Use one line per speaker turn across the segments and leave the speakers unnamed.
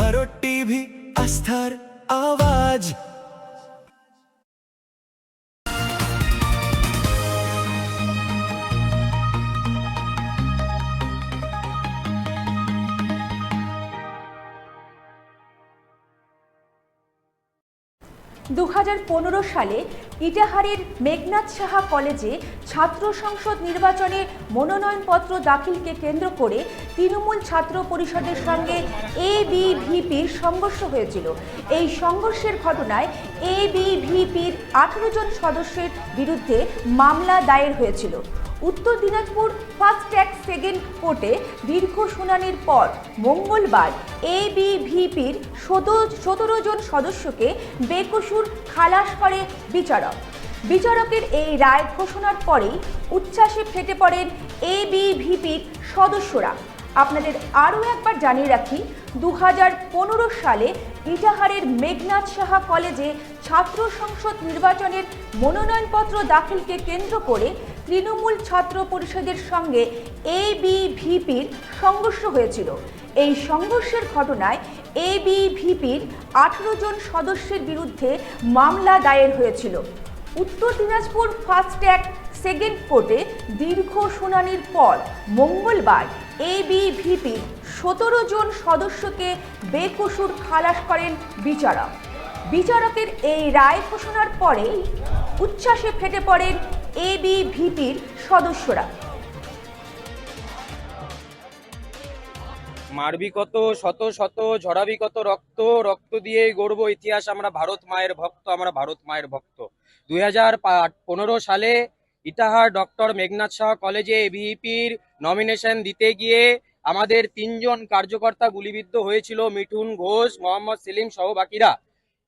Bharat TV, আস্থার আওয়াজ।
সালে ইটাহারের মেঘনাদ সাহা কলেজে ছাত্র সংসদ নির্বাচনে মনোনয়নপত্র দাখিলকে কেন্দ্র করে তৃণমূল ছাত্র পরিষদের সঙ্গে এবিভিপির সংঘর্ষ হয়েছিল। এই সংঘর্ষের ঘটনায় এবিভিপির 18 জন সদস্যের বিরুদ্ধে মামলা দায়ের হয়েছিল। উত্তর দিনাজপুর ফার্স্ট ট্র্যাক সেকেন্ড কোর্টে দীর্ঘ শুনানির পর মঙ্গলবার এবিভিপির 17 জন সদস্যকে বেকসুর খালাস করে বিচারক। বিচারকের এই রায় ঘোষণার পরেই উচ্ছ্বাসে ফেটে পড়েন এবিভিপির সদস্যরা। আপনাদের আরও একবার জানিয়ে রাখি, 2015 সালে ইটাহারের মেঘনাদ সাহা কলেজে ছাত্র সংসদ নির্বাচনের মনোনয়নপত্র দাখিলকে কেন্দ্র করে তৃণমূল ছাত্র পরিষদের সঙ্গে এবিভিপির সংঘর্ষ হয়েছিল। এই সংঘর্ষের ঘটনায় এবিভিপির 18 জন সদস্যের বিরুদ্ধে মামলা দায়ের হয়েছিল। উত্তর দিনাজপুর ফার্স্ট ট্র্যাক সেকেন্ড কোর্টে দীর্ঘ শুনানির পর মঙ্গলবার এবিভিপির 17 জন সদস্যকে বেকসুর খালাস করেন বিচারক। বিচারকের এই রায় ঘোষণার পরেই উচ্ছ্বাসে ফেটে পড়েন এবিভিপির সদস্যরা।
মারবি কত শত শত, ঝরাবি কত রক্ত, রক্ত দিয়ে গড়ব ইতিহাস, আমরা ভারত মায়ের ভক্ত, আমরা ভারত মায়ের ভক্ত। 2015 সালে ইটাহার ডক্টর মেঘনাদ সাহা কলেজে এবিভিপির নমিনেশন দিতে গিয়ে আমাদের 3 জন কার্যকর্তা গুলিবিদ্ধ হয়েছিল, মিঠুন ঘোষ, মোহাম্মদ সেলিম সহ বাকিরা।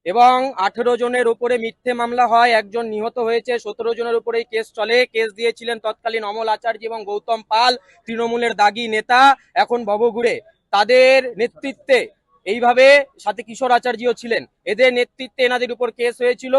এবং 18 জনের উপরে মিথ্যে মামলা হয়, 1 জন নিহত হয়েছে, 17 জনের উপরেই কেস চলে। কেস দিয়েছিলেন তৎকালীন অমল আচার্য এবং গৌতম পাল, তৃণমূলের দাগী নেতা, এখন ভবঘুরে। তাদের নেতৃত্বে এইভাবে, সাথে কিশোর আচার্যও ছিলেন, এদের নেতৃত্বে এনাদের উপর কেস হয়েছিল।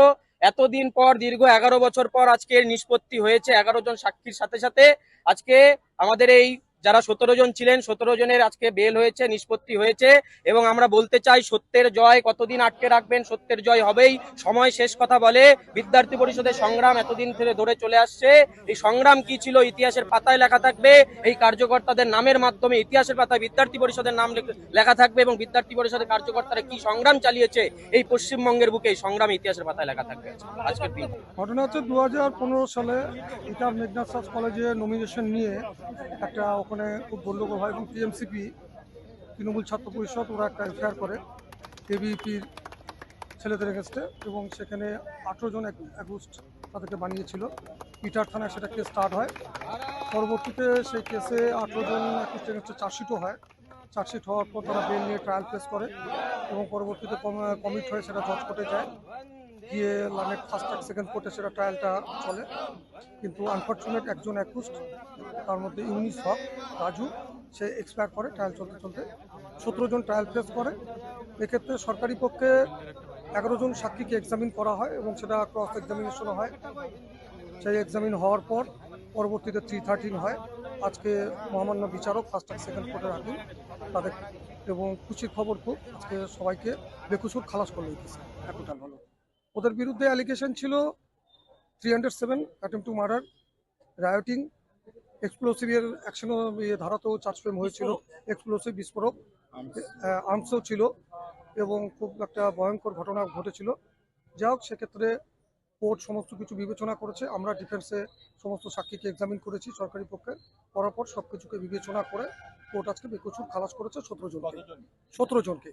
এতদিন পর, দীর্ঘ 11 বছর পর আজকের নিষ্পত্তি হয়েছে 11 জন সাক্ষীর সাথে সাথে। আজকে আমাদের এই যারা 17 জন ছিলেন, 17 জনের আজকে বেল হয়েছে, নিষ্পত্তি হয়েছে। এবং আমরা বলতে চাই, সত্যের জয় কতদিন আটকে রাখবেন, সত্যের জয় হবেই, সময় শেষ কথা বলে। বিদ্যার্থী পরিষদের সংগ্রাম এতদিন ধরে চলে আসছে। এই সংগ্রাম কি ছিল ইতিহাসের পাতায় লেখা থাকবে। এই কার্যকর্তাদের নামের মাধ্যমে ইতিহাসের পাতায় বিদ্যার্থী পরিষদের নাম লেখা থাকবে, এবং বিদ্যার্থী পরিষদের কার্যকর্তারা কি সংগ্রাম চালিয়েছে এই পশ্চিমবঙ্গের বুকে, এই সংগ্রাম ইতিহাসের পাতায় লেখা থাকবে। আজকের দিন
ঘটনা হচ্ছে 2015 সালে ইটার মেঘনাদ সাহা কলেজে নমিনেশন নিয়ে একটা ওখানে খুব গণ্ডগোল হয়, এবং টিএমসিপি তৃণমূল ছাত্র পরিষদ ওরা একটা এফআইআর করে এবিপির ছেলেদের এগেনস্টে, এবং সেখানে 18 জন অ্যাকুজড তাদেরকে বানিয়েছিল। ইটার থানায় সেটা কেস স্টার্ট হয়। পরবর্তীতে সেই কেসে 18 জন অ্যাকুজড এগেনস্টে চার্জশিটও হয়। চার্জশিট হওয়ার পর তারা বেল নিয়ে ট্রায়াল ফেস করে, এবং পরবর্তীতে কমিট হয়ে সেটা জজ কোর্টে যায়, গিয়ে লামেট ফার্স্ট ট্র্যাক সেকেন্ড কোর্টে সেটা ট্রায়ালটা চলে। কিন্তু আনফর্চুনেট একজন অ্যাকুজড, তার মধ্যে ইউনিস হক রাজু, সে এক্সপায়ার করে ট্রায়াল চলতে চলতে। 17 জন ট্রায়াল ফেস করে। এক্ষেত্রে সরকারি পক্ষে 11 জন সাক্ষীকে এক্সামিন করা হয়, এবং সেটা ক্রস এক্সামিনেশনও হয়। সেই এক্সামিন হওয়ার পর পরবর্তীতে 313 হয়। আজকে মহামান্য বিচারক ফার্স্ট ট্র্যাক সেকেন্ড কোর্টের হাকিম তাদের, এবং খুশির খবর খুব, আজকে সবাইকে বেকসুর খালাস করে দিতেছে। এতটা ভালো। ওদের বিরুদ্ধে অ্যালিগেশন ছিল 307 অ্যাটেম্প টু মার্ডার, রায়োটিং, এক্সপ্লোসিভের অ্যাকশনও ধারাতেও চার্জ ফ্রেম হয়েছিল, এক্সপ্লোসিভ বিস্ফোরক, আর্মসও ছিল, এবং খুব একটা ভয়ঙ্কর ঘটনা ঘটেছিল। যাই হোক, সেক্ষেত্রে কোর্ট সমস্ত কিছু বিবেচনা করেছে। আমরা ডিফেন্সে সমস্ত সাক্ষীকে এক্সামিন করেছি সরকারি পক্ষে, করার পর সব কিছুকে বিবেচনা করে কোর্ট আজকে বেকসুর খালাস করেছে 17 জনকে।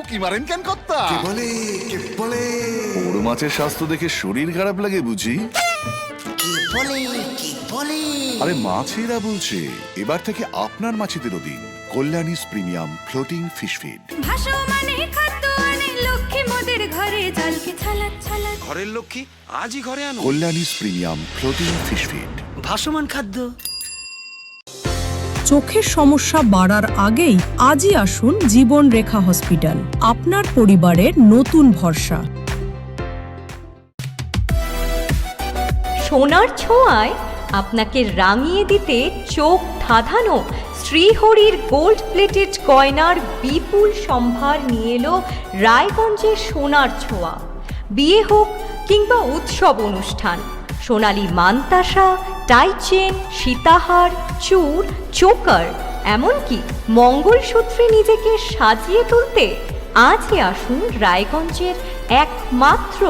কি মারেন কেন কর্তা?
কে বলে
বড় মাছের স্বাস্থ্য দেখে শরীর খারাপ লাগে বুঝি? আরে মাছেরা বলছে, এবার থেকে আপনার মাছেদেরও দিন কল্যাণীস প্রিমিয়াম ফ্লোটিং ফিশ ফিড।
ভাসমানে খাদ্য আনে লক্ষ্মী মোদের ঘরে, জলকে ছালাত ছালাত ঘরের লক্ষ্মী আজই ঘরে আনো।
কল্যাণীস প্রিমিয়াম ফ্লোটিং ফিশ ফিড।
ভাসমান খাদ্য।
চোখের সমস্যা বাড়ার আগেই আজই আসুন জীবন রেখা হসপিটাল, আপনার পরিবারের নতুন ভরসা।
সোনার ছোঁয়ায় আপনাকে রাঙিয়ে দিতে চোখ ধাঁধানো শ্রীহরির গোল্ড প্লেটেড গয়নার বিপুল সম্ভার নিয়ে এলো রায়গঞ্জের সোনার ছোঁয়া। বিয়ে হোক কিংবা উৎসব অনুষ্ঠান, সোনালী মানতাসা, টাইচেন, সীতাহার, চূড়, চোকার, এমনকি মঙ্গলসূত্রে নিজেকে সাজিয়ে তুলতে আজই আসুন রায়গঞ্জের একমাত্র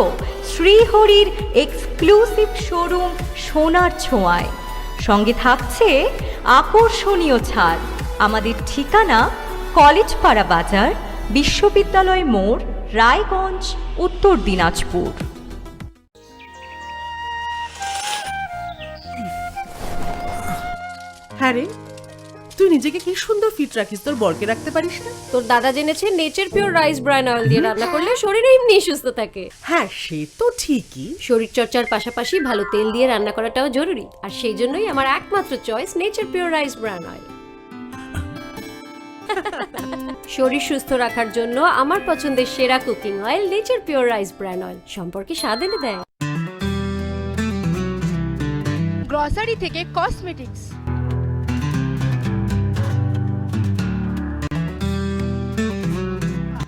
শ্রীহরির এক্সক্লুসিভ শোরুম সোনার ছোঁয়ায়। সঙ্গে থাকছে আকর্ষণীয় ছাড়। আমাদের ঠিকানা কলেজপাড়া বাজার, বিশ্ববিদ্যালয় মোড়, রায়গঞ্জ, উত্তর দিনাজপুর।
হ্যাঁ রে, তুই নিজেকে কি সুন্দর ফিট রাখিস, তোর বরকে রাখতে পারিস না?
তোর দাদা জেনেছে nature pure rice bran oil দিয়ে রান্না করলে শরীর এমনি সুস্থ থাকে।
হ্যাঁ, সে তো ঠিকই।
শরীর চর্চার পাশাপাশি ভালো তেল দিয়ে রান্না করাটাও জরুরি, আর সেই জন্যই আমার একমাত্র choice nature pure rice bran oil. শরীর সুস্থ রাখার জন্য আমার পছন্দের সেরা cooking oil nature pure rice bran oil, সম্পর্কে স্বাদ এনে দেয়।
গ্রসারি থেকে কসমেটিক্স,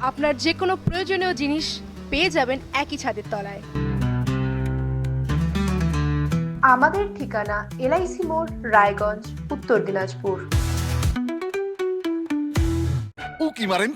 আপনার যে কোনো প্রয়োজনীয় জিনিস পেয়ে যাবেন একই ছাদের তলায়।
আমাদের ঠিকানা এলআইসি মোড়, রায়গঞ্জ, উত্তর দিনাজপুর।
উকি মারেন কেন?